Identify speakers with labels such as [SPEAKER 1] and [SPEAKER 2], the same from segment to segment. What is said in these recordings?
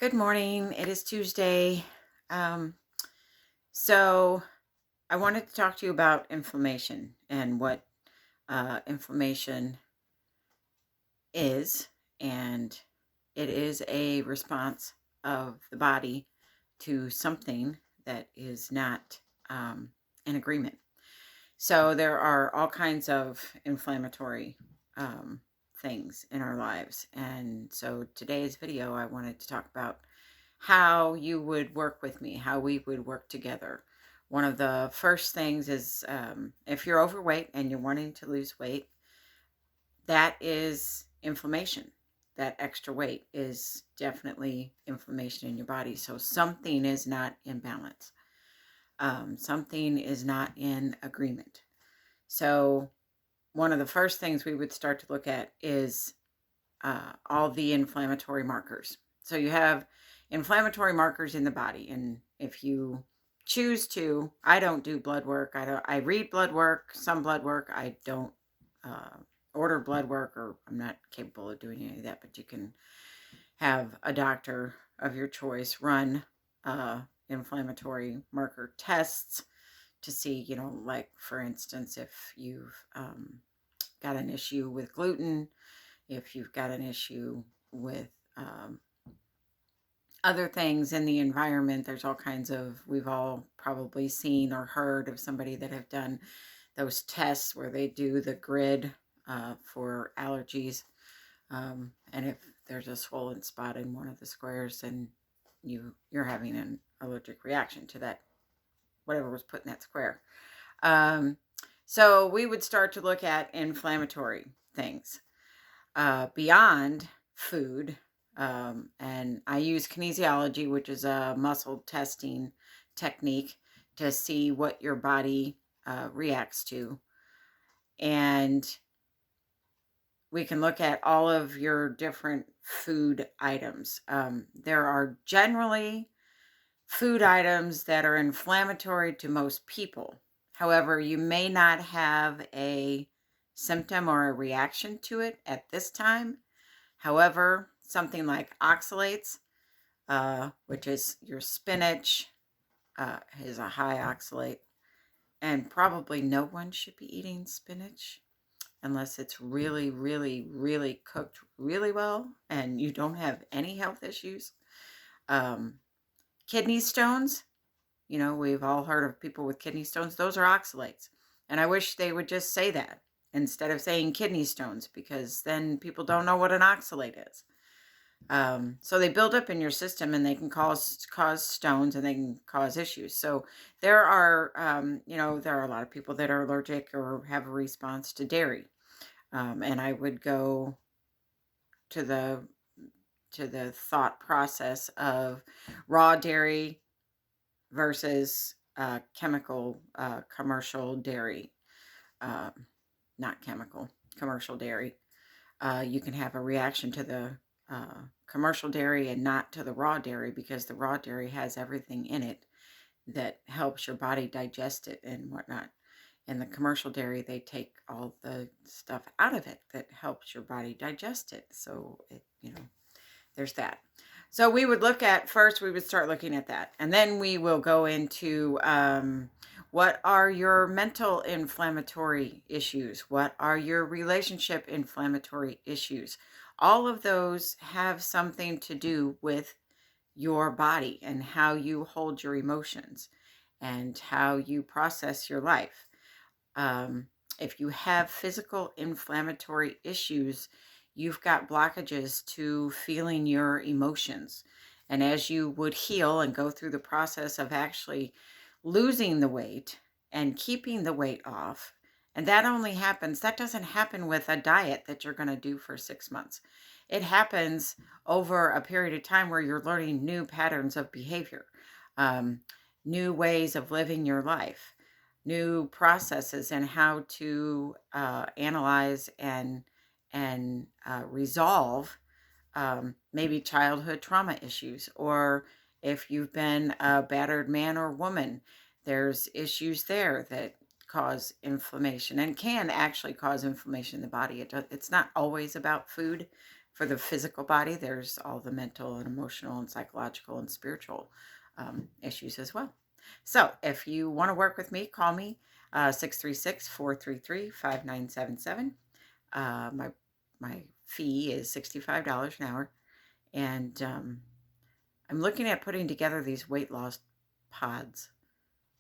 [SPEAKER 1] Good morning. It is Tuesday. Um, so I wanted to talk to you about inflammation and what inflammation is. And it is a response of the body to something that is not in agreement. So there are all kinds of inflammatory um, things in our lives. And so today's video, I wanted to talk about how you would work with me, how we would work together. One of the first things is if you're overweight and you're wanting to lose weight, that is inflammation. That extra weight is definitely inflammation in your body. So something is not in balance. Something is not in agreement. So one of the first things we would start to look at is all the inflammatory markers. So you have inflammatory markers in the body, and if you choose to, I don't do blood work. I read blood work, some blood work. I don't uh, order blood work, or I'm not capable of doing any of that. But you can have a doctor of your choice run inflammatory marker tests to see, like for instance, if you've got an issue with gluten, if you've got an issue with other things in the environment. There's all kinds of, we've all probably seen or heard of somebody that have done those tests where they do the grid for allergies. And if there's a swollen spot in one of the squares, then you're having an allergic reaction to that, whatever was put in that square. So we would start to look at inflammatory things beyond food. And I use kinesiology, which is a muscle testing technique to see what your body reacts to. And we can look at all of your different food items. There are generally food items that are inflammatory to most people. However, you may not have a symptom or a reaction to it at this time. However, something like oxalates, which is your spinach, is a high oxalate, and probably no one should be eating spinach unless it's really, really, really cooked really well and you don't have any health issues. Kidney stones, we've all heard of people with kidney stones. Those are oxalates. And I wish they would just say that instead of saying kidney stones, because then people don't know what an oxalate is. So they build up in your system and they can cause stones and they can cause issues. So there are, there are a lot of people that are allergic or have a response to dairy. And I would go to the thought process of raw dairy versus chemical commercial dairy, uh, not chemical commercial dairy. You can have a reaction to the commercial dairy and not to the raw dairy, because the raw dairy has everything in it that helps your body digest it and whatnot. And the commercial dairy, they take all the stuff out of it that helps your body digest it. So there's that. So we would look at, first we would start looking at that, and then we will go into what are your mental inflammatory issues? What are your relationship inflammatory issues? All of those have something to do with your body and how you hold your emotions and how you process your life. If you have physical inflammatory issues, you've got blockages to feeling your emotions. And as you would heal and go through the process of actually losing the weight and keeping the weight off, and that doesn't happen with a diet that you're going to do for 6 months. It happens over a period of time where you're learning new patterns of behavior, um, new ways of living your life, new processes, and how to analyze and resolve maybe childhood trauma issues, or if you've been a battered man or woman, there's issues there that cause inflammation and can actually cause inflammation in the body. It's not always about food. for the physical body, there's all the mental and emotional and psychological and spiritual issues as well. So if you want to work with me, call me 636-433-5977. My fee is $65 an hour. And I'm looking at putting together these weight loss pods,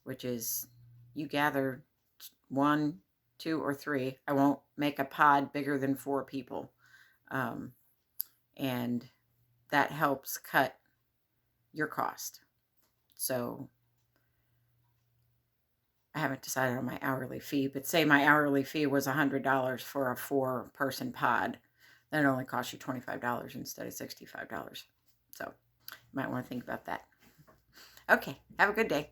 [SPEAKER 1] which is you gather 1, 2, or 3. I won't make a pod bigger than 4 people. And that helps cut your cost. So I haven't decided on my hourly fee, but say my hourly fee was $100 for a 4-person pod, then it only costs you $25 instead of $65. So you might want to think about that. Okay, have a good day.